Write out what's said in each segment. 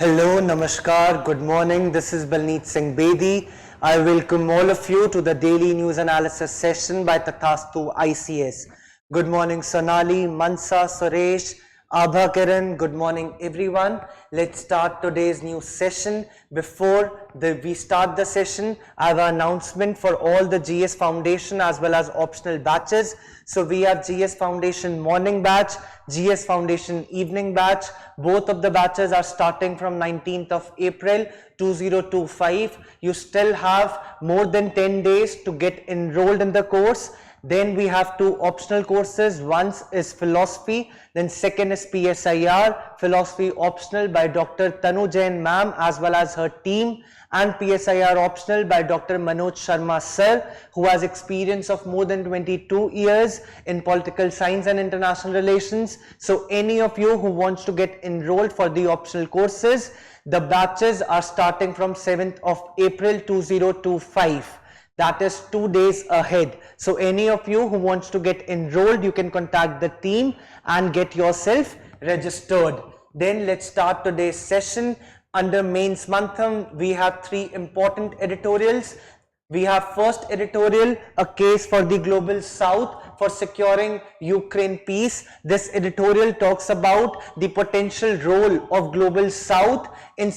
Hello, Namaskar, good morning. This is Balneet. I welcome all of you to the daily news analysis session by Tathastu ICS. Good morning, Sonali, Mansa, Suresh, Abha, Kiran. Good morning, everyone. Let's start today's new session. Before we start the session, I have an announcement for all the GS Foundation as well as optional batches. So we have GS Foundation morning batch, GS Foundation evening batch. Both of the batches are starting from 19th of April 2025. You still have more than 10 days to get enrolled in the course. Then we have two optional courses. One is philosophy, then second is PSIR, philosophy optional by Dr. Tanu Jain ma'am as well as her team, and PSIR optional by Dr. Manoj Sharma sir, who has experience of more than 22 years in political science and international relations. So any of you who wants to get enrolled for the optional courses, the batches are starting from 7th of April 2025. That is 2 days ahead. So any of you who wants to get enrolled, you can contact the team and get yourself registered. Then let's start today's session. Under mains Mantham, we have three important editorials. We have first editorial, a case for the global south for securing Ukraine peace. This editorial talks about the potential role of global south in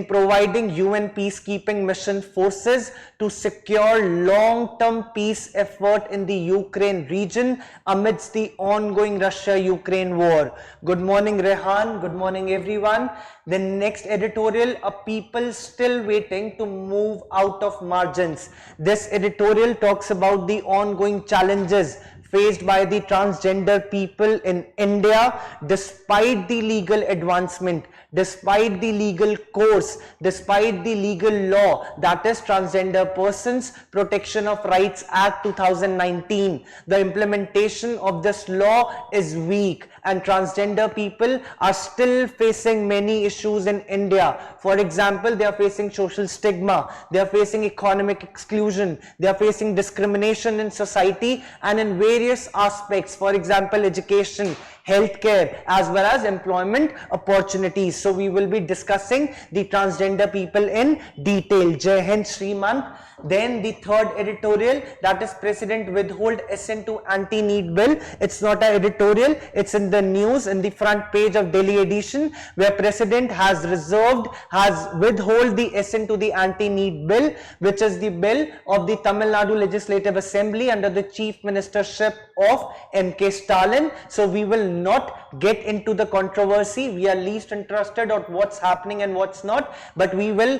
providing UN peacekeeping mission forces to secure long-term peace effort in the Ukraine region amidst the ongoing Russia-Ukraine war. Good morning, Rehan. Good morning, everyone. The next editorial, a people still waiting to move out of margins. This editorial talks about the ongoing challenges faced by the transgender people in India despite the legal advancement, despite the legal course, despite the legal law, that is Transgender Persons Protection of Rights Act 2019. The implementation of this law is weak and transgender people are still facing many issues in India. For example, they are facing social stigma, they are facing economic exclusion, they are facing discrimination in society and in various aspects, for example, education, healthcare as well as employment opportunities. So we will be discussing the transgender people in detail. Jai Hind, Shrimant. Then the third editorial, that is President withhold assent to anti-need bill. It's not an editorial, it's in the news in the front page of Delhi edition, where President has withhold the assent to the anti-need bill, which is the bill of the Tamil Nadu Legislative Assembly under the chief ministership of M.K. Stalin. So we will not get into the controversy. We are least interested on what's happening and what's not, but we will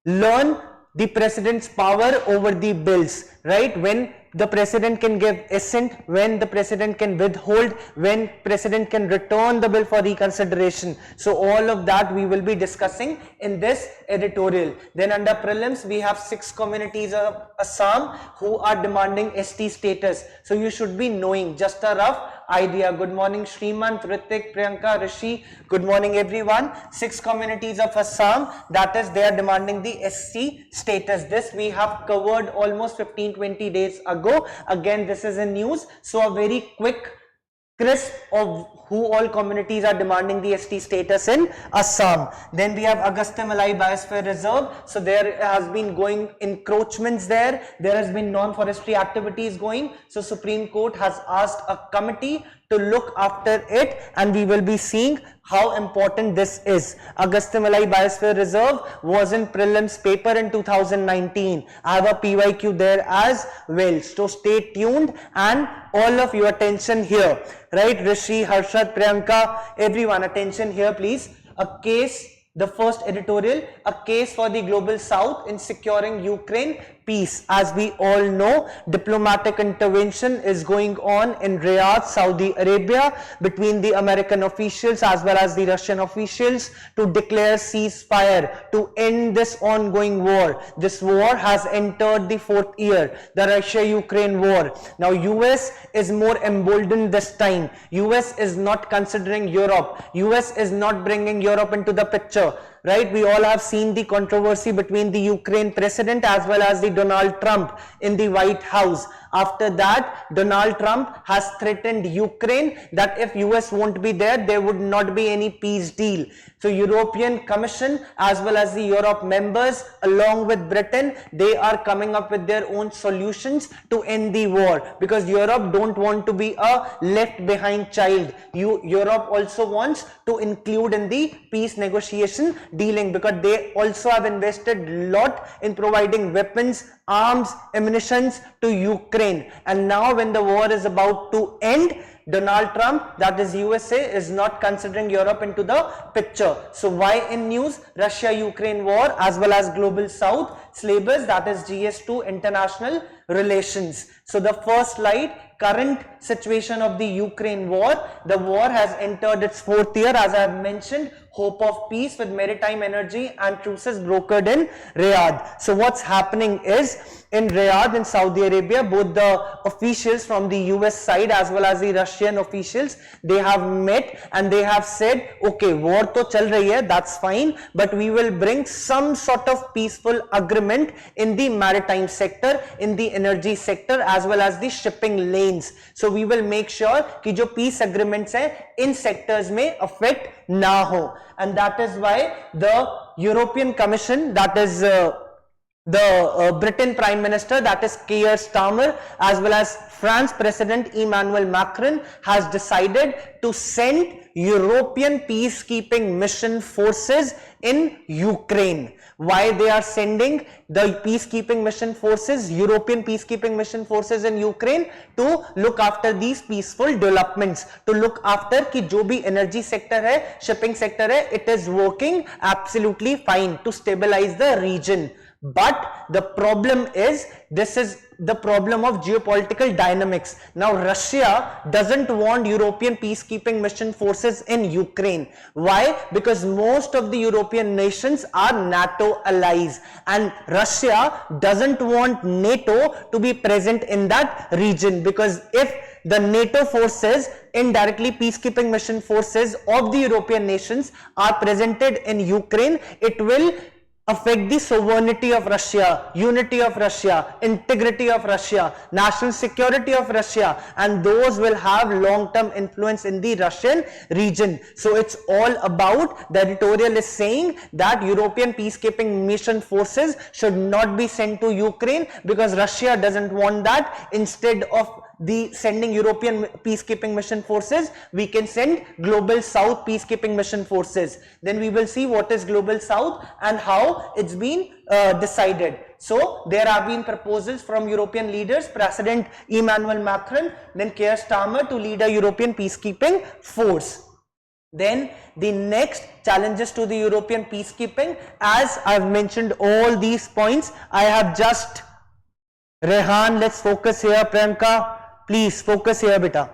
learn the president's power over the bills, right? When the president can give assent, when the president can withhold, when president can return the bill for reconsideration. So all of that we will be discussing in this editorial. Then under prelims, we have 6 communities of Assam who are demanding ST status. So you should be knowing just a rough idea. Good morning, Shrimant, Ritik, Priyanka, Rishi. Good morning, everyone. 6 communities of Assam, that is, they are demanding the SC status. This we have covered almost 15-20 days ago. Again, this is in news. So a very quick crisp of who all communities are demanding the ST status in Assam. Then we have Agastya Malai Biosphere Reserve. So there has been going encroachments there. There has been non-forestry activities going. So Supreme Court has asked a committee to look after it, and we will be seeing how important this is. Agastya Malai Biosphere Reserve was in prelims paper in 2019. I have a PYQ there as well. So stay tuned and all of your attention here. Right, Rishi, Harshad, Priyanka, everyone, attention here please. A case, the first editorial, a case for the global south in securing Ukraine peace. As we all know, diplomatic intervention is going on in Riyadh, Saudi Arabia, between the American officials as well as the Russian officials to declare ceasefire to end this ongoing war. This war has entered the 4th year, the Russia-Ukraine war. Now US is more emboldened this time. US is not considering Europe. US is not bringing Europe into the picture. Right, we all have seen the controversy between the Ukraine president as well as the Donald Trump in the White House. After that, Donald Trump has threatened Ukraine that if US won't be there, there would not be any peace deal. So European Commission as well as the Europe members along with Britain, they are coming up with their own solutions to end the war, because Europe don't want to be a left behind child. Europe also wants to include in the peace negotiation dealing, because they also have invested a lot in providing weapons, arms, ammunitions to Ukraine. And now when the war is about to end, Donald Trump, that is USA, is not considering Europe into the picture. So why in news? Russia-Ukraine war as well as Global South syllabus, that is GS2 international relations. So the first slide, current situation of the Ukraine war. The war has entered its 4th year, as I have mentioned. Hope of peace with maritime energy and truces brokered in Riyadh. So what's happening is, in Riyadh in Saudi Arabia, both the officials from the US side as well as the Russian officials, they have met and they have said, okay, war to chal rahi hai, that's fine, but we will bring some sort of peaceful agreement in the maritime sector, in the energy sector as well as the shipping lanes. So we will make sure कि जो peace agreements हैं इन sectors में affect ना हो. And that is why the European Commission, that is the Britain Prime Minister, that is Keir Starmer, as well as France President Emmanuel Macron, has decided to send European peacekeeping mission forces in Ukraine. Why they are sending the peacekeeping mission forces, European peacekeeping mission forces in Ukraine? To look after these peaceful developments, to look after कि जो भी energy sector है, shipping sector है, it is working absolutely fine to stabilize the region. But the problem is, this is the problem of geopolitical dynamics. Now Russia doesn't want European peacekeeping mission forces in Ukraine. Why? Because most of the European nations are NATO allies, and Russia doesn't want NATO to be present in that region, because if the NATO forces, indirectly peacekeeping mission forces of the European nations, are presented in Ukraine, it will affect the sovereignty of Russia, unity of Russia, integrity of Russia, national security of Russia, and those will have long-term influence in the Russian region. So it's all about, the editorial is saying that European peacekeeping mission forces should not be sent to Ukraine because Russia doesn't want that. Instead of the sending European peacekeeping mission forces, we can send Global South peacekeeping mission forces. Then we will see what is Global South and how it's been decided. So there have been proposals from European leaders, President Emmanuel Macron, then Keir Starmer, to lead a European peacekeeping force. Then the next challenges to the European peacekeeping, as I've mentioned all these points, I have just, Rehan, let's focus here, Priyanka, please focus here, beta.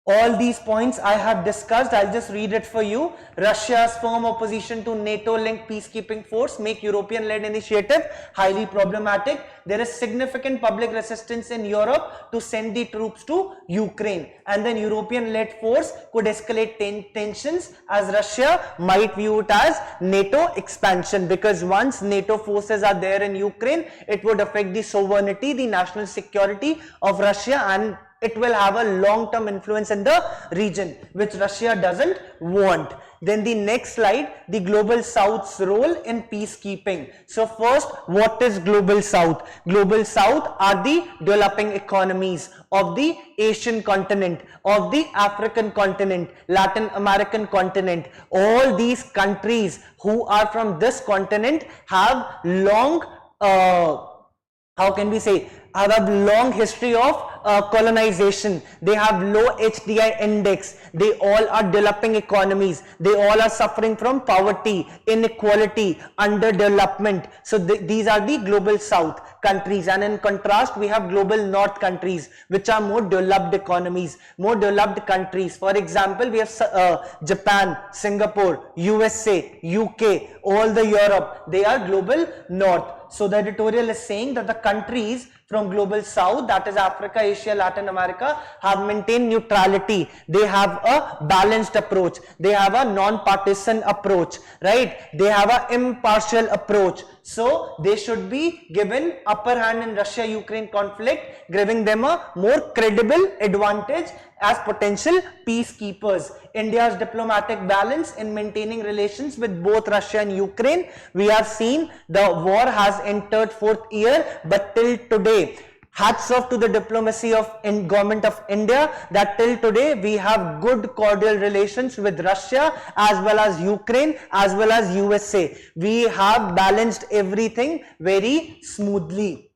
All these points I have discussed, I'll just read it for you. Russia's firm opposition to NATO-linked peacekeeping force make European-led initiative highly problematic. There is significant public resistance in Europe to send the troops to Ukraine, and then European-led force could escalate tensions, as Russia might view it as NATO expansion, because once NATO forces are there in Ukraine, it would affect the sovereignty, the national security of Russia, and it will have a long-term influence in the region, which Russia doesn't want. Then the next slide, the Global South's role in peacekeeping. So first, what is Global South? Global South are the developing economies of the Asian continent, of the African continent, Latin American continent. All these countries who are from this continent have long, how can we say, have a long history of colonization. They have low HDI index. They all are developing economies. They all are suffering from poverty, inequality, underdevelopment. So these are the Global South countries, and in contrast we have Global North countries, which are more developed economies, more developed countries. For example, we have Japan, Singapore, USA, UK, all the Europe. They are Global North. So the editorial is saying that the countries from global south, that is Africa, Asia, Latin America, have maintained neutrality. They have a balanced approach. They have a non-partisan approach, right? They have an impartial approach. So they should be given upper hand in Russia-Ukraine conflict, giving them a more credible advantage as potential peacekeepers. India's diplomatic balance in maintaining relations with both Russia and Ukraine. We have seen the war has entered fourth year, but till today, hats off to the diplomacy of government of India, that till today we have good cordial relations with Russia as well as Ukraine as well as USA. We have balanced everything very smoothly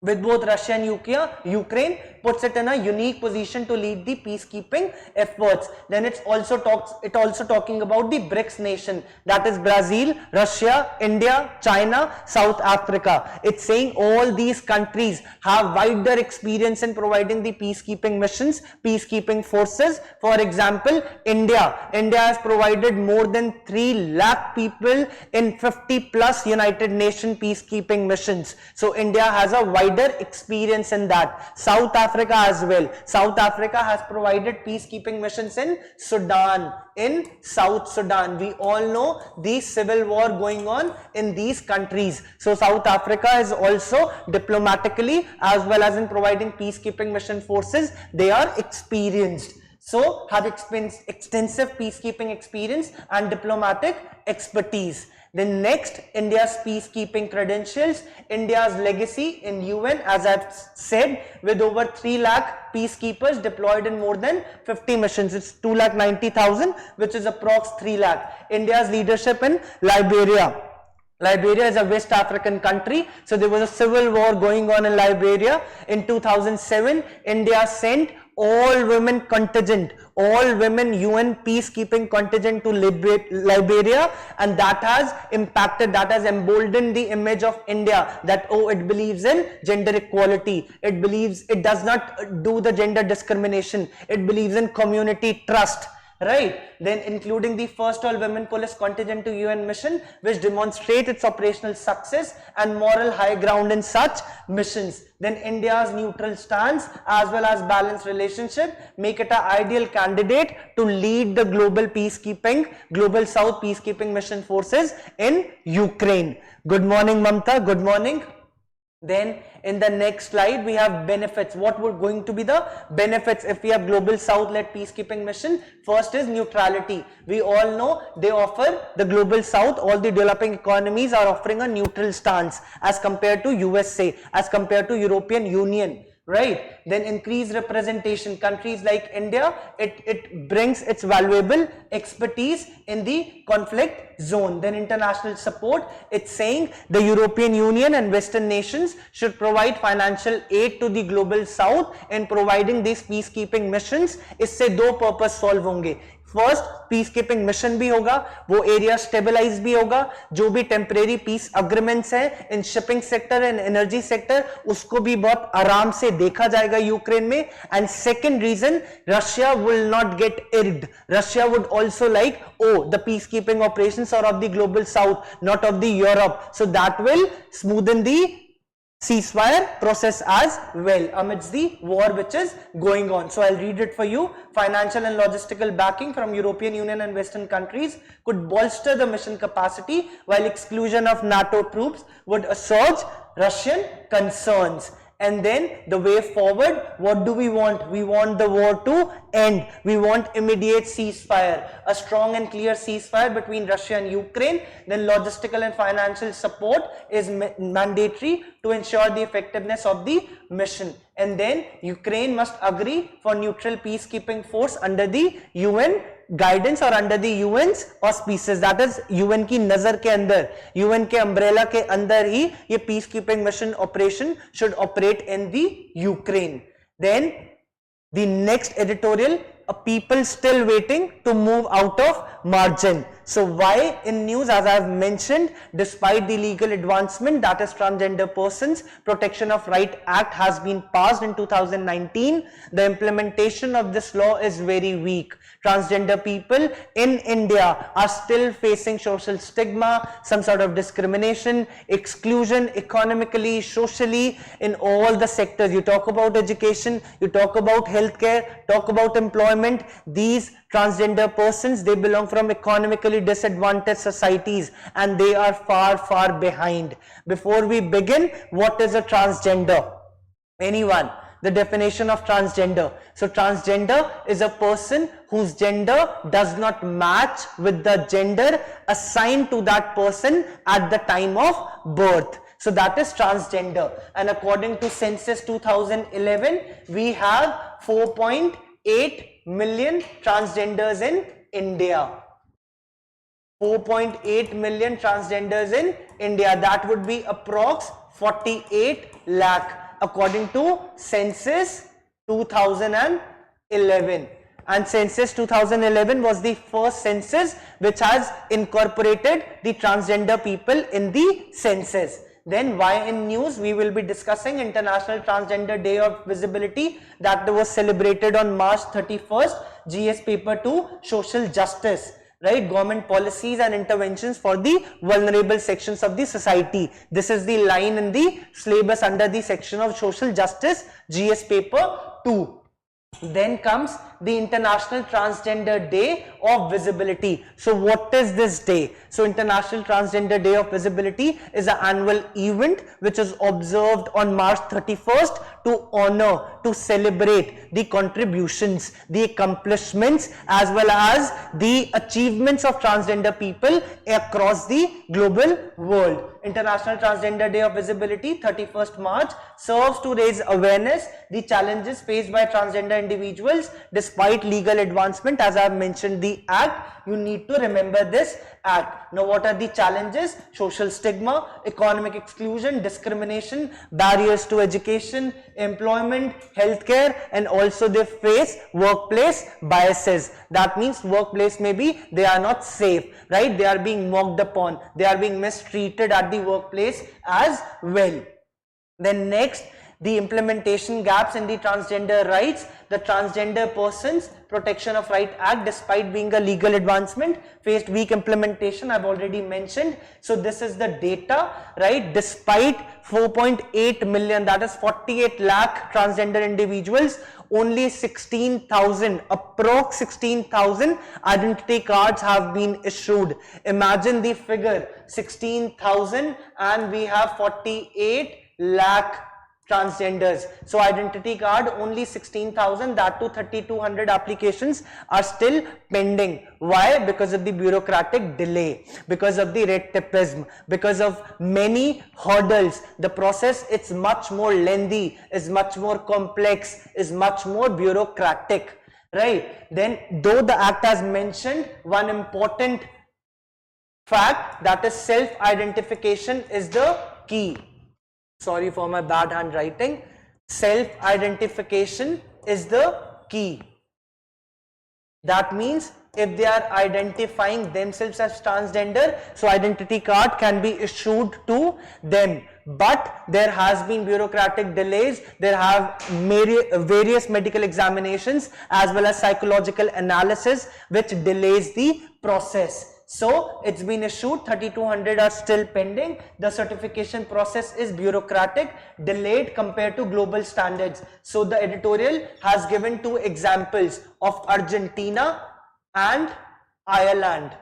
with both Russia and Ukraine, puts it in a unique position to lead the peacekeeping efforts. Then it also talking about the BRICS nation, that is Brazil, Russia, India, China, South Africa. It's saying all these countries have wider experience in providing the peacekeeping missions, peacekeeping forces. For example, India has provided more than 3 lakh people in 50 plus United Nations peacekeeping missions. So India has a wider experience in that. South Africa as well. South Africa has provided peacekeeping missions in Sudan, in South Sudan. We all know the civil war going on in these countries. So South Africa is also diplomatically as well as in providing peacekeeping mission forces. They are experienced. So have extensive peacekeeping experience and diplomatic expertise. Then next, India's peacekeeping credentials, India's legacy in UN, as I've said, with over 3 lakh peacekeepers deployed in more than 50 missions. It's 2,90,000, which is approx 3 lakh. India's leadership in Liberia. Liberia is a West African country, so there was a civil war going on in Liberia. In 2007, India sent all women contingent, all women UN peacekeeping contingent to Liberia, and that has impacted, that has emboldened the image of India that, oh, it believes in gender equality, it does not do the gender discrimination, it believes in community trust. Right, then including the first all women police contingent to UN mission, which demonstrate its operational success and moral high ground in such missions. Then India's neutral stance as well as balanced relationship make it an ideal candidate to lead the global peacekeeping, global South peacekeeping mission forces in Ukraine. Good morning, Mamta. Good morning. Then in the next slide we have benefits. What were going to be the benefits if we have global South led peacekeeping mission? First is neutrality. We all know they offer, the global South, all the developing economies are offering a neutral stance as compared to USA, as compared to European Union. Right, then increased representation. Countries like India, it brings its valuable expertise in the conflict zone. Then international support, it's saying the European Union and Western nations should provide financial aid to the global South in providing these peacekeeping missions. इससे दो purpose solve होंगे. First piece keeping mission भी होगा, वो area stabilise भी होगा, जो भी टेम्परेरी पीस अग्रीमेंट्स है in shipping sector and energy sector, उसको भी बहुत आराम से देखा जाएगा यूक्रेन में. And second reason, Russia will not get इर्ड. Russia would also like, oh, the peacekeeping operations are of the global South, not of the Europe, so that will smoothen the ceasefire process as well amidst the war which is going on. So I'll read it for you. Financial and logistical backing from European Union and Western countries could bolster the mission capacity, while exclusion of NATO troops would assuage Russian concerns. And then the way forward, what do we want? We want the war to end. We want immediate ceasefire, a strong and clear ceasefire between Russia and Ukraine. Then logistical and financial support is mandatory to ensure the effectiveness of the mission. And then Ukraine must agree for neutral peacekeeping force under the UN guidance और under the UN's auspices, that is UN की नजर के अंदर, UN के umbrella के अंदर ही ये peace keeping mission operation should operate in the Ukraine. Then the next editorial, a people still waiting to move out of margin. So why in news, as I have mentioned, despite the legal advancement, that is Transgender Persons Protection of Right Act has been passed in 2019, the implementation of this law is very weak. transgender people in India are still facing social stigma, some sort of discrimination, exclusion economically, socially, in all the sectors. You talk about education, you talk about healthcare, talk about employment. These transgender persons, they belong from economically disadvantaged societies and they are far behind. Before we begin, what is a transgender? Anyone? The definition of transgender. So transgender is a person whose gender does not match with the gender assigned to that person at the time of birth. So that is transgender. And according to census 2011, we have 4.8 million transgenders in India. 4.8 million transgenders in India. That would be approx 48 lakh. According to census 2011, and census 2011 was the first census which has incorporated the transgender people in the census. Then why in news, we will be discussing International Transgender Day of Visibility that was celebrated on March 31st, GS paper 2, social justice. Right, government policies and interventions for the vulnerable sections of the society. This is the line in the syllabus under the section of social justice, GS paper 2. Then comes the International Transgender Day of Visibility. So what is this day? So International Transgender Day of Visibility is an annual event which is observed on March 31st to honor, to celebrate the contributions, the accomplishments as well as the achievements of transgender people across the global world. International Transgender Day of Visibility, 31st March, serves to raise awareness the challenges faced by transgender individuals despite legal advancement. As I have mentioned the act, you need to remember this act. Now what are the challenges? Social stigma, economic exclusion, discrimination, barriers to education, employment, healthcare, and also they face workplace biases. That means workplace maybe they are not safe, right? They are being mocked upon, they are being mistreated at the workplace as well. Then next, the implementation gaps in the transgender rights. The Transgender Persons Protection of Right Act, despite being a legal advancement, faced weak implementation. I've already mentioned. So this is the data, right? Despite 4.8 million, that is 48 lakh transgender individuals, only 16,000, approx 16,000 identity cards have been issued. Imagine the figure, 16,000 and we have 48 lakh transgenders. So identity card only 16,000, that to 3,200 applications are still pending. Why? Because of the bureaucratic delay, because of the red tapeism, because of many hurdles. The process, it's much more lengthy, is much more complex, is much more bureaucratic, right? Then though the act has mentioned one important fact, that is self-identification is the key. Sorry for my bad handwriting. Self-identification is the key. That means if they are identifying themselves as transgender, so identity card can be issued to them. But there has been bureaucratic delays, there have various medical examinations as well as psychological analysis which delays the process. So it's been issued, 3,200 are still pending. The certification process is bureaucratic, delayed compared to global standards. So the editorial has given two examples of Argentina and Ireland.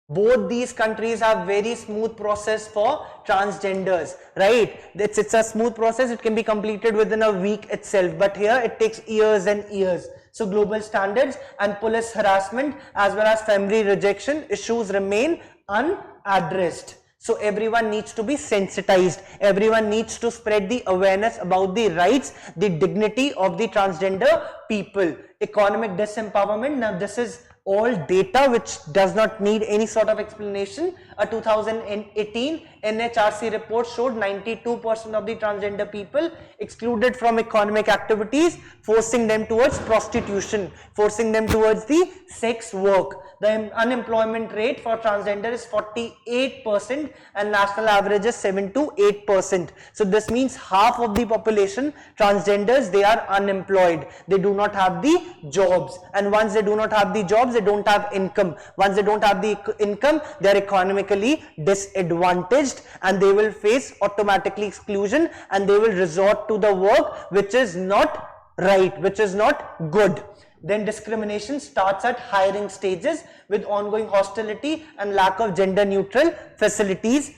Both these countries have very smooth process for transgenders, right? It's a smooth process, it can be completed within a week itself, but here it takes years and years. So global standards and police harassment as well as family rejection issues remain unaddressed. So everyone needs to be sensitized, everyone needs to spread the awareness about the rights, the dignity of the transgender people. Economic disempowerment, now this is all data which does not need any sort of explanation. A 2018 NHRC report showed 92% of the transgender people excluded from economic activities, forcing them towards prostitution, forcing them towards the sex work. The unemployment rate for transgender is 48% and national average is 7 to 8%. So this means half of the population, transgenders, they are unemployed. They do not have the jobs, and once they do not have the jobs, they don't have income. Once they don't have the income, they are economically disadvantaged and they will face automatically exclusion, and they will resort to the work which is not right, which is not good. Then discrimination starts at hiring stages with ongoing hostility and lack of gender neutral facilities,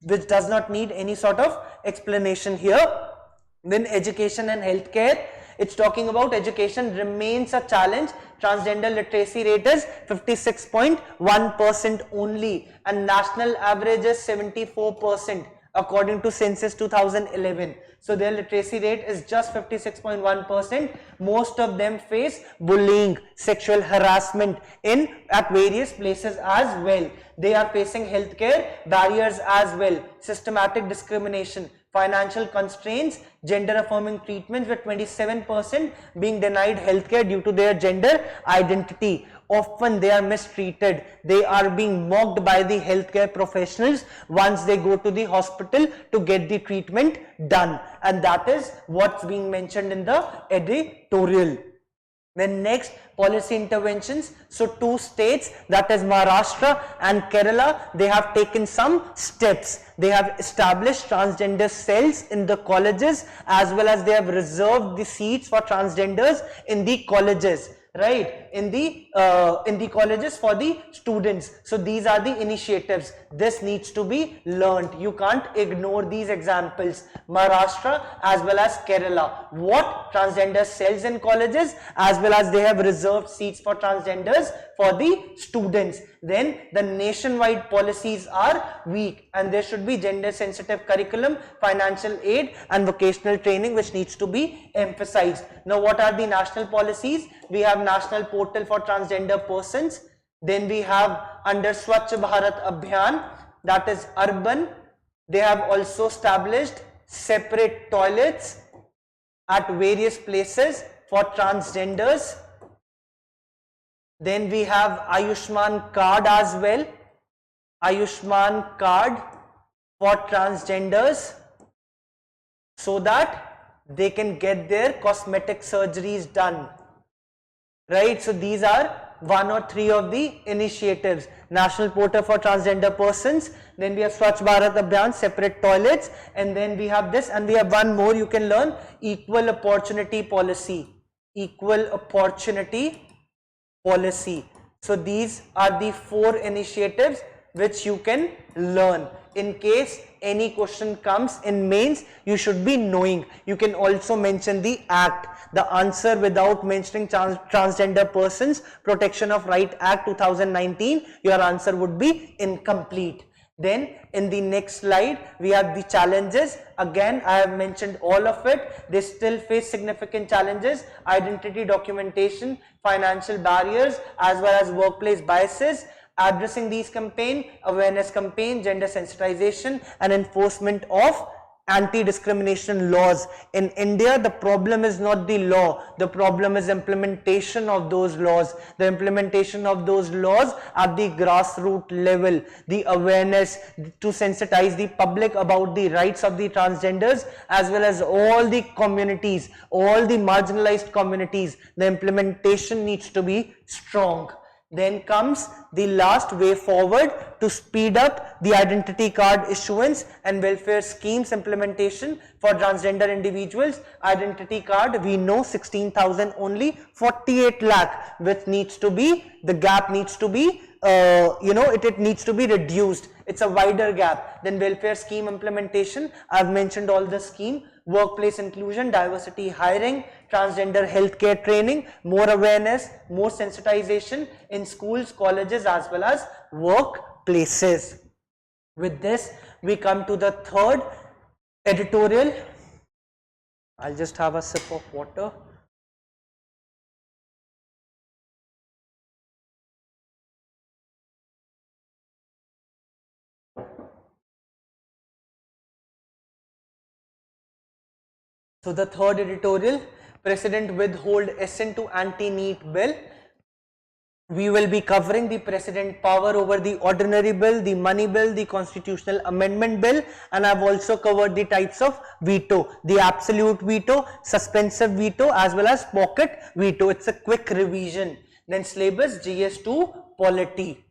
which does not need any sort of explanation here. Then education and healthcare, it's talking about education remains a challenge. Transgender literacy rate is 56.1% only and national average is 74% according to census 2011. So their literacy rate is just 56.1%. Most of them face bullying, sexual harassment at various places as well. They are facing healthcare barriers as well, systematic discrimination, financial constraints, gender affirming treatments, with 27% being denied healthcare due to their gender identity. Often they are mistreated. They are being mocked by the healthcare professionals once they go to the hospital to get the treatment done. And that is what's being mentioned in the editorial. Then next, policy interventions. So two states, that is Maharashtra and Kerala, they have taken some steps. They have established transgender cells in the colleges, as well as they have reserved the seats for transgenders in the colleges, right, in the colleges for the students. So these are the initiatives. This needs to be learned. You can't ignore these examples. Maharashtra as well as Kerala, what transgender cells in colleges, as well as they have reserved seats for transgenders for the students. Then the nationwide policies are weak, and there should be gender sensitive curriculum, financial aid and vocational training, which needs to be emphasized. Now what are the national policies? We have national portal for transgender persons. Then we have under Swachh Bharat Abhiyan, that is urban, they have also established separate toilets at various places for transgenders. Then we have Ayushman card as well, Ayushman card for transgenders, so that they can get their cosmetic surgeries done, right? So these are one or three of the initiatives. National portal for transgender persons, then we have Swachh Bharat Abhiyan, separate toilets, and then we have this, and we have one more you can learn, equal opportunity policy, equal opportunity policy. So these are the four initiatives which you can learn. In case any question comes in mains, you should be knowing. You can also mention the act, the answer without mentioning transgender persons protection of right act 2019, your answer would be incomplete. Then in the next slide we have the challenges. Again, I have mentioned all of it. They still face significant challenges: identity documentation, financial barriers, as well as workplace biases. Addressing these campaign, awareness campaign, gender sensitization and enforcement of anti-discrimination laws. In India, the problem is not the law, the problem is implementation of those laws. The implementation of those laws at the grassroots level, the awareness to sensitize the public about the rights of the transgenders, as well as all the communities, all the marginalized communities, the implementation needs to be strong. Then comes the last way forward to speed up the identity card issuance and welfare schemes implementation for transgender individuals. Identity card, we know 16,000 only, 48 lakh, which needs to be, the gap needs to be, it needs to be reduced. It's a wider gap. Then welfare scheme implementation, I've mentioned all the scheme. Workplace inclusion, diversity hiring, transgender healthcare training, more awareness, more sensitization in schools, colleges, as well as workplaces. With this, we come to the third editorial. I'll just have a sip of water. So the third editorial, President withhold assent to anti-NEET bill. We will be covering the President power over the ordinary bill, the money bill, the constitutional amendment bill, and I've also covered the types of veto, the absolute veto, suspensive veto, as well as pocket veto. It's a quick revision. Then syllabus GS2 polity.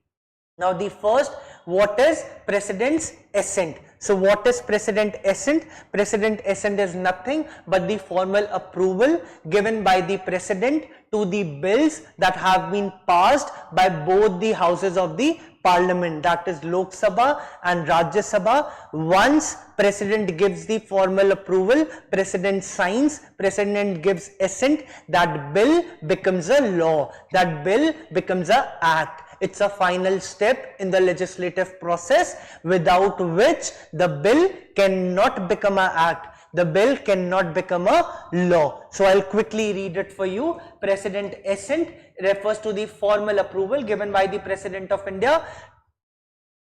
Now the first, what is President's assent? So what is President assent? President assent is nothing but the formal approval given by the President to the bills that have been passed by both the houses of the Parliament, that is Lok Sabha and Rajya Sabha. Once President gives the formal approval, President signs, President gives assent, that bill becomes a law, that bill becomes an act. It's a final step in the legislative process without which the bill cannot become an act. The bill cannot become a law. So I'll quickly read it for you. President assent refers to the formal approval given by the President of India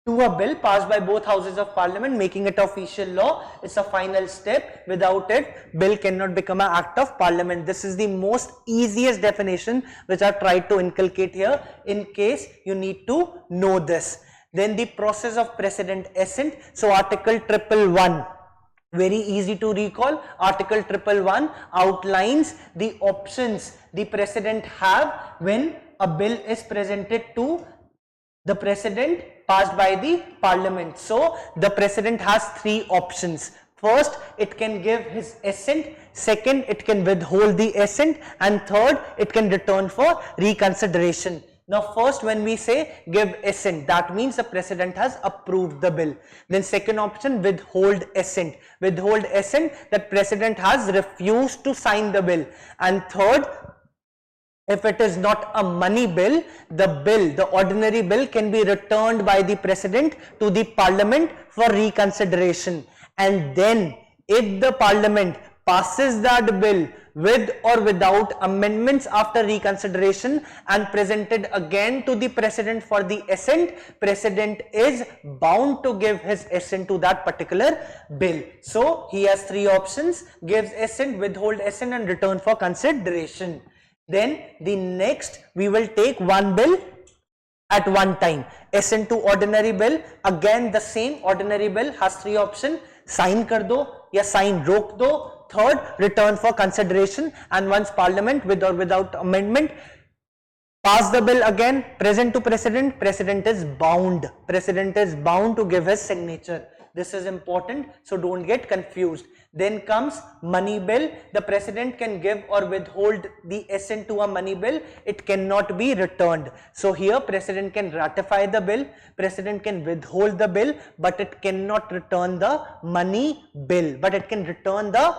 to a bill passed by both houses of Parliament, making it official law. It's a final step. Without it, bill cannot become an act of Parliament. This is the most easiest definition which I tried to inculcate here in case you need to know this. Then the process of President assent. So Article 111. Very easy to recall. Article 111 outlines the options the President have when a bill is presented to the President passed by the Parliament. So the President has three options. First, it can give his assent. Second, it can withhold the assent. And third, it can return for reconsideration. Now first, when we say give assent, that means the President has approved the bill. Then second option, withhold assent. Withhold assent, that President has refused to sign the bill. And third, if it is not a money bill, the ordinary bill can be returned by the President to the Parliament for reconsideration. And then if the Parliament passes that bill with or without amendments after reconsideration and presented again to the President for the assent, President is bound to give his assent to that particular bill. So he has three options: gives assent, withhold assent, and return for consideration. Then the next, we will take one bill at one time. Assent to ordinary bill. Again the same, ordinary bill has three options: sign kar do ya sign rok do. Third, return for consideration. And once Parliament with or without amendment pass the bill again, present to President, President is bound. President is bound to give his signature. This is important, so don't get confused. Then comes money bill. The President can give or withhold the assent to a money bill. It cannot be returned. So here President can ratify the bill, President can withhold the bill, but it cannot return the money bill. But it can return the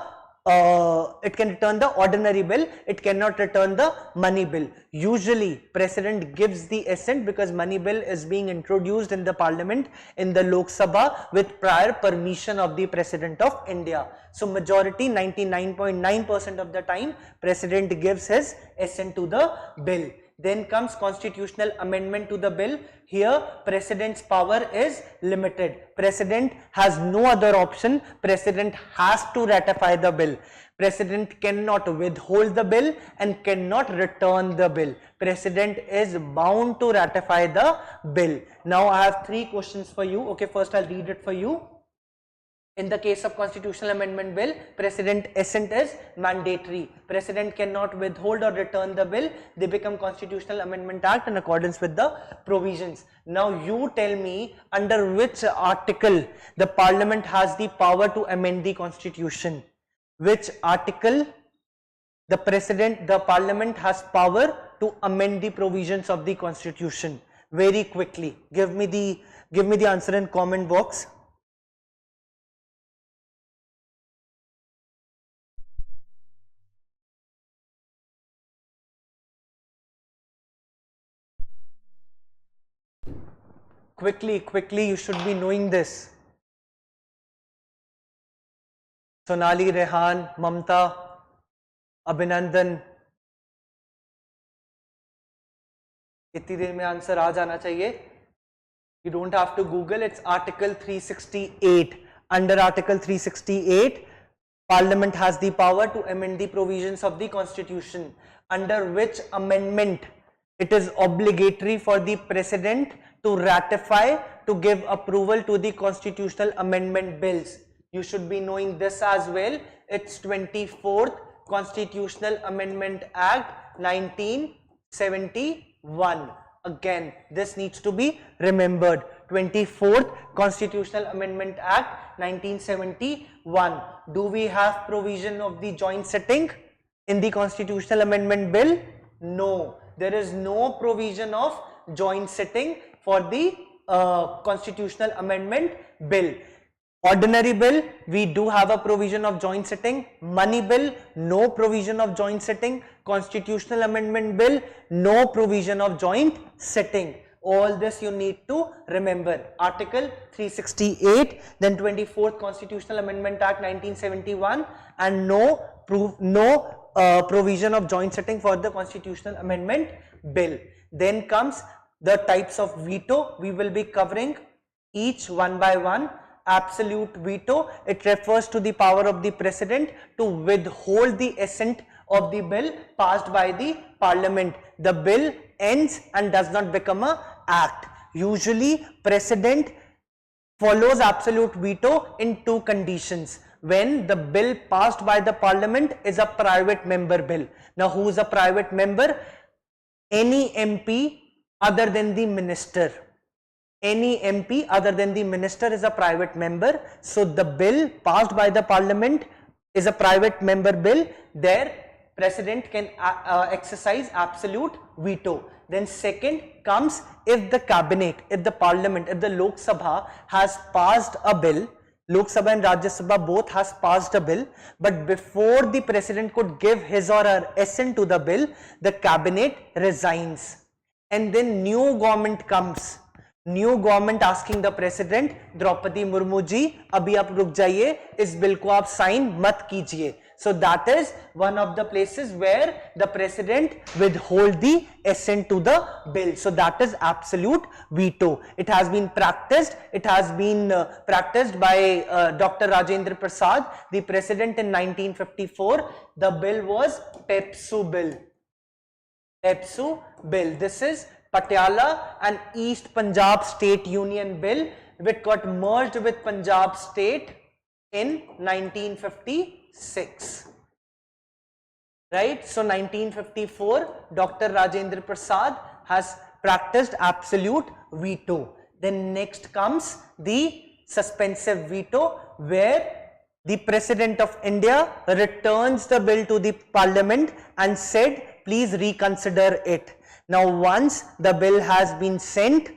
ordinary bill. It cannot return the money bill. Usually President gives the assent because money bill is being introduced in the Parliament, in the Lok Sabha, with prior permission of the President of India. So majority, 99.9% of the time, President gives his assent to the bill. Then comes constitutional amendment to the bill. Here President's power is limited. President has no other option. President has to ratify the bill. President cannot withhold the bill and cannot return the bill. President is bound to ratify the bill. Now I have three questions for you. Okay, first I'll read it for you. In the case of constitutional amendment bill, President assent is mandatory. President cannot withhold or return the bill. They become constitutional amendment act in accordance with the provisions. Now you tell me under which article the Parliament has the power to amend the constitution. Which article the Parliament has power to amend the provisions of the constitution? Very quickly, give me the answer in comment box. Quickly, you should be knowing this. Sonali, Rehan, Mamta, Abhinandan. इतनी देर में answer आ जाना चाहिए. You don't have to Google. It's Article 368. Under Article 368, Parliament has the power to amend the provisions of the Constitution, under which amendment it is obligatory for the President to ratify, to give approval to the constitutional amendment bills. You should be knowing this as well. It's 24th Constitutional Amendment Act 1971. Again, this needs to be remembered. 24th Constitutional Amendment Act 1971. Do we have provision of the joint sitting in the Constitutional Amendment Bill? No, there is no provision of joint sitting for the Constitutional Amendment Bill. Ordinary bill, we do have a provision of joint sitting. Money bill, no provision of joint sitting. Constitutional Amendment Bill, no provision of joint sitting. All this you need to remember. Article 368, then 24th Constitutional Amendment Act 1971, and no provision of joint sitting for the Constitutional Amendment Bill. Then comes the types of veto. We will be covering each one by one. Absolute veto, it refers to the power of the President to withhold the assent of the bill passed by the Parliament. The bill ends and does not become an act. Usually, President follows absolute veto in two conditions. When the bill passed by the Parliament is a private member bill. Now, who is a private member? Any MP other than the minister. Any MP other than the minister is a private member. So the bill passed by the Parliament is a private member bill. There President can exercise absolute veto. Then second comes if the cabinet, if the Parliament, if the Lok Sabha has passed a bill, Lok Sabha and Rajya Sabha both has passed a bill, but before the President could give his or her assent to the bill, the cabinet resigns and then new government comes. New government asking the president Draupadi Murmu ji अभी आप रुक जाइए, इस bill को आप sign मत कीजिए. So that is one of the places where the president withhold the assent to the bill. So that is absolute veto. It has been practiced. It has been practiced by Dr. Rajendra Prasad, the president in 1954. The bill was PEPSU bill. PEPSU bill. This is Patiala and East Punjab State Union Bill, which got merged with Punjab State in 1956. Right? So 1954, Dr. Rajendra Prasad has practiced absolute veto. Then next comes the suspensive veto, where the President of India returns the bill to the Parliament and said, please reconsider it. Now, once the bill has been sent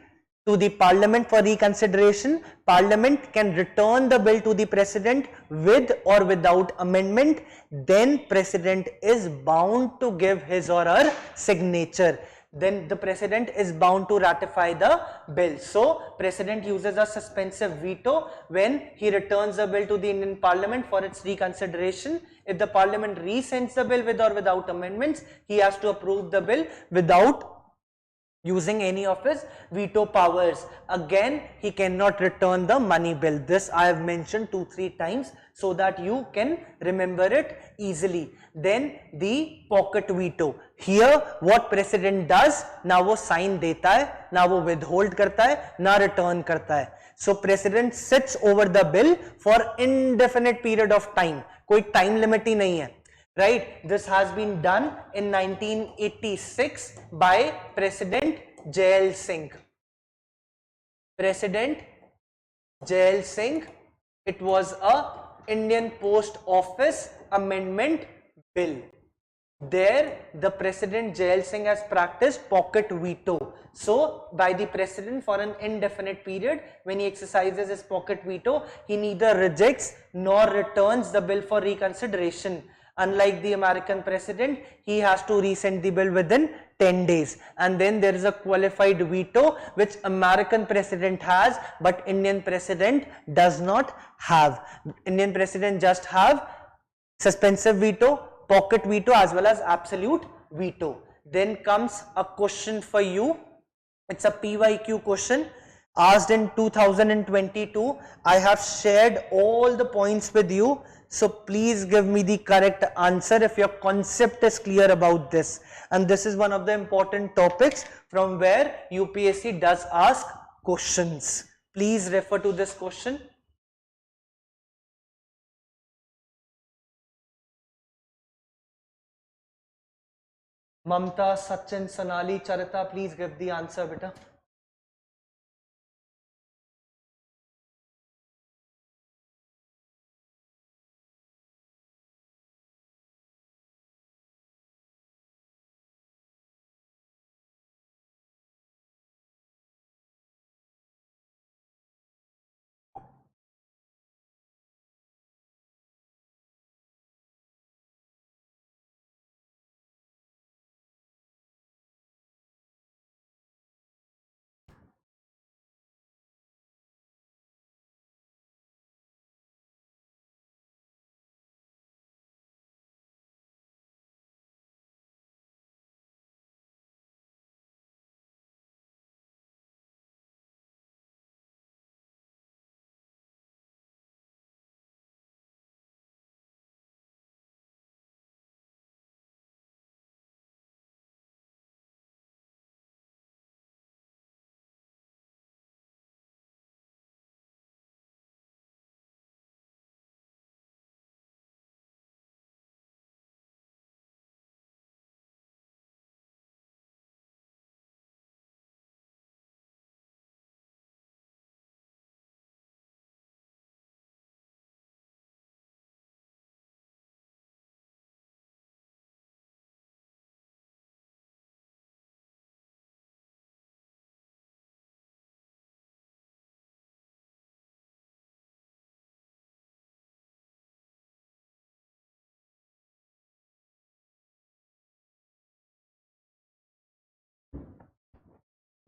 to the Parliament for reconsideration, Parliament can return the bill to the President with or without amendment. Then President is bound to give his or her signature. Then the President is bound to ratify the bill. So, President uses a suspensive veto when he returns the bill to the Indian Parliament for its reconsideration. If the Parliament resends the bill with or without amendments, he has to approve the bill without using any of his veto powers. Again, he cannot return the money bill. This I have mentioned 2-3 times so that you can remember it easily. Then the pocket veto. Here what President does, ना वो sign देता है, ना वो withhold करता है, ना return करता है. So President sits over the bill for indefinite period of time. कोई time limit ही नहीं है. Right? This has been done in 1986 by President Jail Singh. President Jail Singh. It was a Indian Post Office Amendment Bill. There, the President Jail Singh has practiced pocket veto. So, by the President for an indefinite period, when he exercises his pocket veto, he neither rejects nor returns the bill for reconsideration. Unlike the American President, he has to resend the bill within 10 days. And then there is a qualified veto which American President has, but Indian President does not have. Indian President just have suspensive veto, pocket veto as well as absolute veto. Then comes a question for you. It's a PYQ question asked in 2022. I have shared all the points with you. So please give me the correct answer if your concept is clear about this. And this is one of the important topics from where UPSC does ask questions. Please refer to this question. Mamta, Sachin, Sonali, Charita, please give the answer, beta.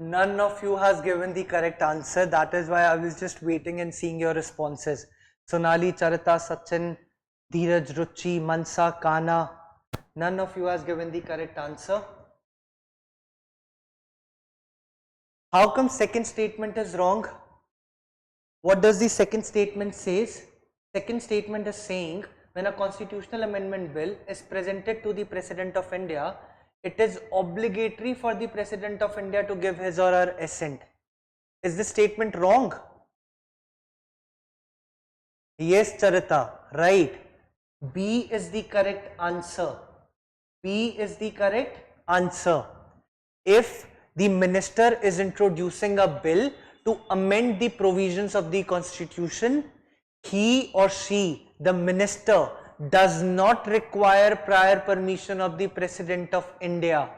None of you has given the correct answer. That is why I was just waiting and seeing your responses. Sonali, Charita, Sachin, Dheeraj, Ruchi, Mansa, Kana. None of you has given the correct answer. How come second statement is wrong? What does the second statement says? Second statement is saying when a constitutional amendment bill is presented to the President of India, it is obligatory for the President of India to give his or her assent. Is this statement wrong? Yes, Charita, right. B is the correct answer. B is the correct answer. If the minister is introducing a bill to amend the provisions of the constitution, he or she, the minister, does not require prior permission of the President of India.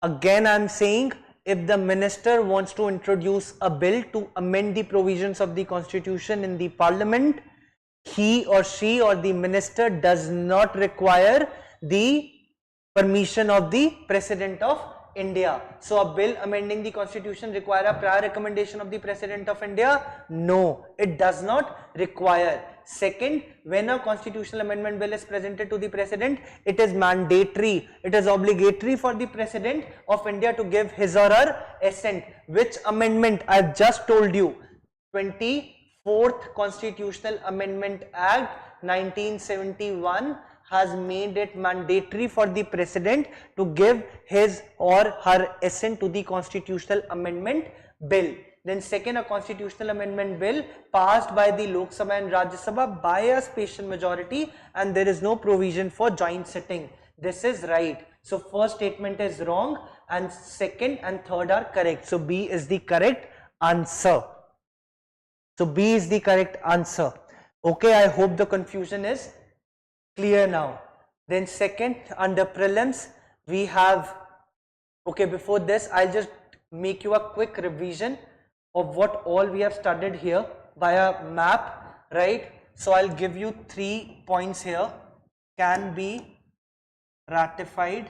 Again, I am saying, if the minister wants to introduce a bill to amend the provisions of the constitution in the parliament, he or she or the minister does not require the permission of the President of India. So a bill amending the constitution require a prior recommendation of the President of India? No, it does not require. Second, when a constitutional amendment bill is presented to the President, it is mandatory, it is obligatory for the President of India to give his or her assent. Which amendment? I have just told you, 24th Constitutional Amendment Act 1971 has made it mandatory for the President to give his or her assent to the constitutional amendment bill. Then second, a constitutional amendment bill passed by the Lok Sabha and Rajya Sabha by a special majority, and there is no provision for joint sitting. This is right. So first statement is wrong and second and third are correct. So B is the correct answer. So B is the correct answer. Okay, I hope the confusion is clear now. Then second, under prelims, we have, okay, before this, I'll just make you a quick revision of what all we have studied here by a map, right? So I'll give you 3 points here. Can be ratified,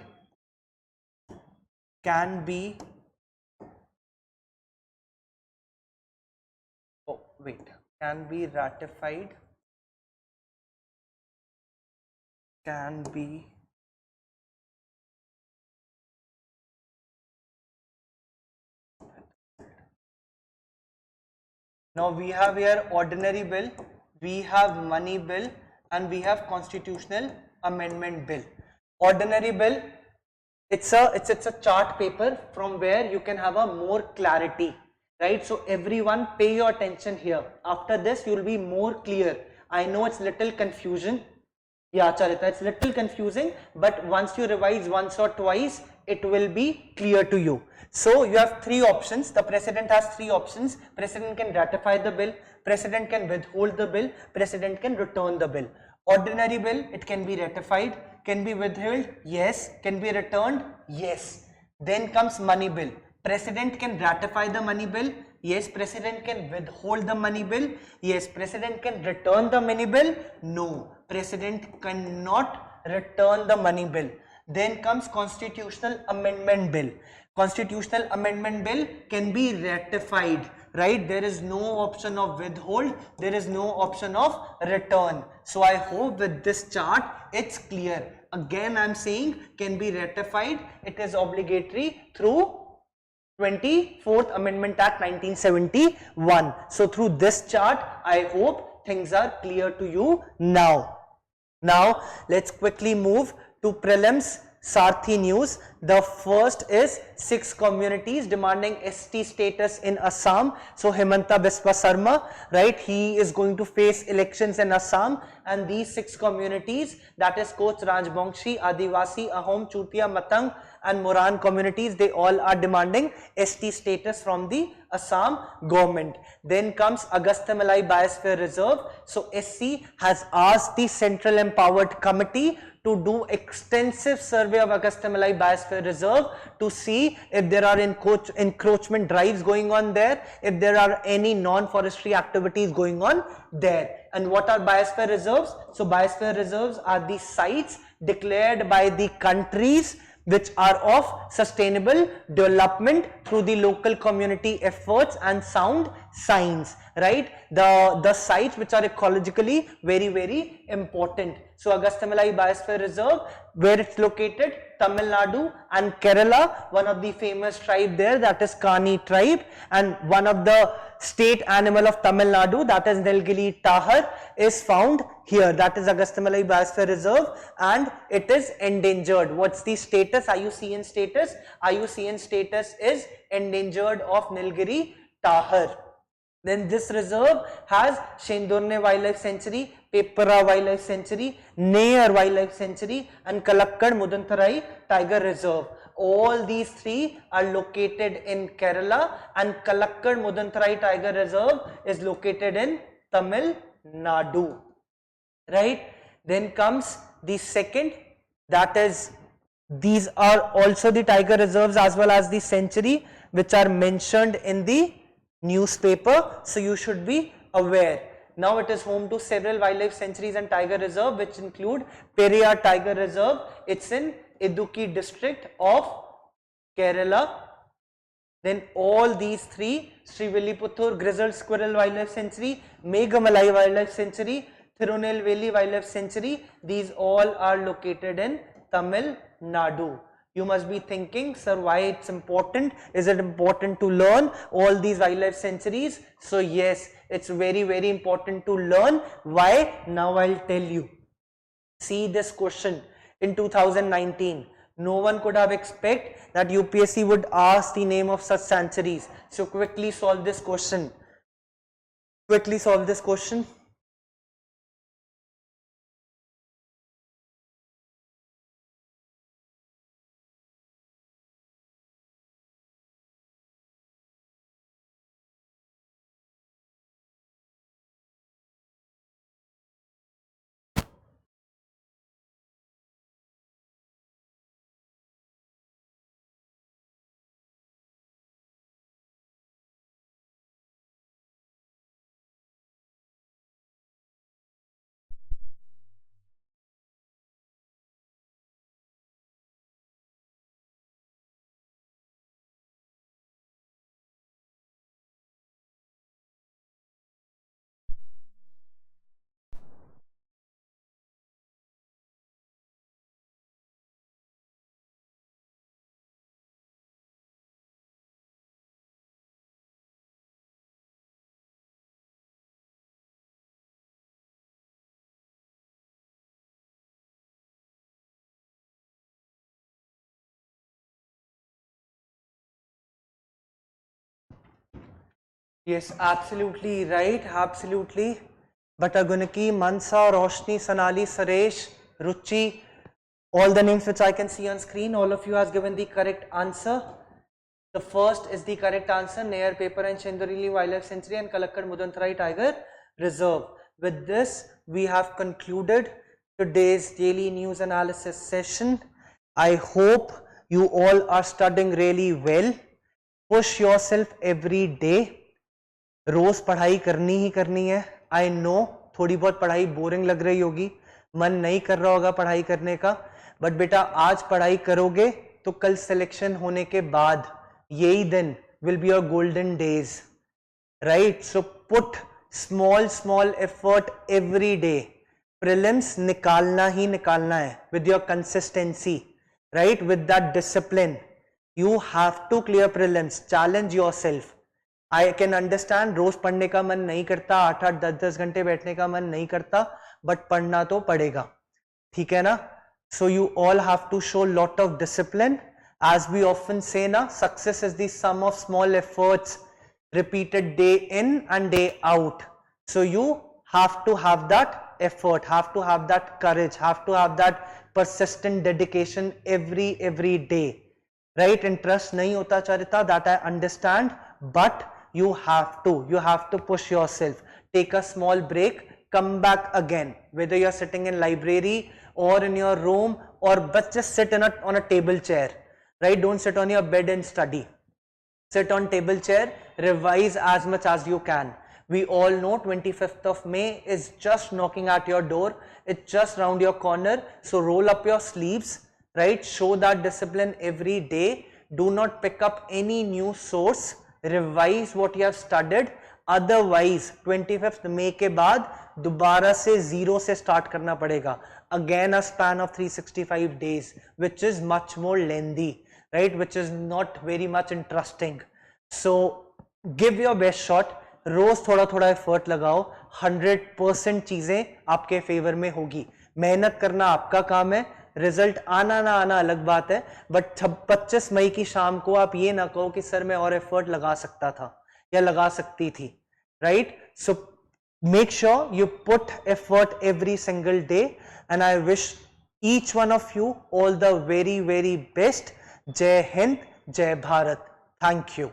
can be, oh wait, can be ratified, can be now we have here ordinary bill, we have money bill, and we have Constitutional Amendment Bill. Ordinary bill, it's a chart paper from where you can have a more clarity, right? So everyone pay your attention here. After this you will be more clear. I know it's little confusion. Yeah, Charita, it's little confusing, but once you revise once or twice, it will be clear to you. So you have three options. The President has three options. President can ratify the bill, President can withhold the bill, President can return the bill. Ordinary bill, it can be ratified, can be withheld, yes, can be returned, yes. Then comes money bill. President can ratify the money bill, yes. President can withhold the money bill, yes. President can return the money bill, no. President cannot return the money bill. Then comes Constitutional Amendment Bill. Constitutional Amendment Bill can be ratified, right? There is no option of withhold, there is no option of return. So I hope with this chart it's clear. Again I am saying can be ratified, it is obligatory through 24th Amendment Act 1971. So through this chart I hope things are clear to you now. Now let's quickly move to prelims Sarthi news. The first is 6 communities demanding ST status in Assam. So Himanta Biswa Sarma, right, he is going to face elections in Assam, and these 6 communities, that is Koch, Rajbongshi, Adivasi, Ahom, Chutia, Matang and Moran communities, they all are demanding ST status from the Assam government. Then comes Agastya Malai Biosphere Reserve. So SC has asked the Central Empowered Committee to do extensive survey of Agastya Malai Biosphere Reserve to see if there are encroachment drives going on there, if there are any non-forestry activities going on there. And what are biosphere reserves? So biosphere reserves are the sites declared by the countries which are of sustainable development through the local community efforts and sound science, right? The sites which are ecologically very important. So Agastya Malai Biosphere Reserve, where it's located, Tamil Nadu and Kerala, one of the famous tribe there, that is Kani tribe, and one of the state animal of Tamil Nadu, that is Nilgiri Tahar, is found here. That is Agastya Malai Biosphere Reserve, and it is endangered. What's the status? IUCN status? IUCN status is endangered of Nilgiri Tahar. Then this reserve has Shendurne Wildlife Sanctuary, Pepara Wildlife Sanctuary, Near Wildlife Sanctuary and Kalakkad Mudantharai Tiger Reserve. All these 3 are located in Kerala, and Kalakkad Mudantharai Tiger Reserve is located in Tamil Nadu, right? Then comes the second, that is, these are also the tiger reserves as well as the sanctuary which are mentioned in the newspaper, so you should be aware. Now it is home to several wildlife sanctuaries and tiger reserve, which include Periyar Tiger Reserve. It's in Idukki district of Kerala. Then all these 3, Srivilliputhur Grizzled Squirrel Wildlife Sanctuary, Meghamalai Wildlife Sanctuary, Thirunelveli Wildlife Sanctuary, these all are located in Tamil Nadu. You must be thinking, sir, why it's important? Is it important to learn all these wildlife sanctuaries? So yes, it's very important to learn. Why? Now I'll tell you. See this question in 2019. No one could have expected that UPSC would ask the name of such sanctuaries. So quickly solve this question. Quickly solve this question. Yes, absolutely right, absolutely. Batagunaki, Mansa, Roshni, Sonali, Suresh, Ruchi, all the names which I can see on screen, all of you has given the correct answer. The first is the correct answer, Nair Paper and Chendarili Wildlife Sanctuary and Kalakkad Mudantharai Tiger Reserve. With this, we have concluded today's daily news analysis session. I hope you all are studying really well. Push yourself every day. रोज पढ़ाई करनी ही करनी है. I know थोड़ी बहुत पढ़ाई boring लग रही होगी, मन नहीं कर रहा होगा पढ़ाई करने का, बट बेटा आज पढ़ाई करोगे तो कल सिलेक्शन होने के बाद यही दिन will be your golden days, right? So put small effort every day. Prelims निकालना ही निकालना है with your consistency, right? With that discipline you have to clear prelims. Challenge yourself. I can understand रोज पढ़ने का मन नहीं करता, 8-8 10-10 घंटे बैठने का मन नहीं करता, बट पढ़ना तो पड़ेगा, ठीक है ना? So you all have to show lot of discipline. As we often say ना, success is the sum of small efforts repeated day in and day out. So you have to have that effort, have to have that courage, have to have that persistent dedication every day, right? Interest nahi hota Charita, that I understand, but you have to push yourself. Take a small break, come back again, whether you're sitting in library or in your room, or but just sit on a table chair, right? Don't sit on your bed and study. Sit on table chair, revise as much as you can. We all know 25th of May is just knocking at your door. It's just round your corner. So roll up your sleeves, right? Show that discipline every day. Do not pick up any new source. Revise what you have studied. Otherwise 25th May के बाद दोबारा से zero से start करना पड़ेगा. Again a span of 365 days, which is much more lengthy, right? Which is not very much interesting. So give your best shot. रोज थोड़ा थोड़ा effort लगाओ. 100% चीजें आपके फेवर में होगी. मेहनत करना आपका काम है, रिजल्ट आना ना आना अलग बात है, बट 25 मई की शाम को आप ये ना कहो कि सर मैं और एफर्ट लगा सकता था या लगा सकती थी, right? So make sure you put effort every single day, and I wish each one of you all the very best. Jai Hind, Jai Bharat. Thank you.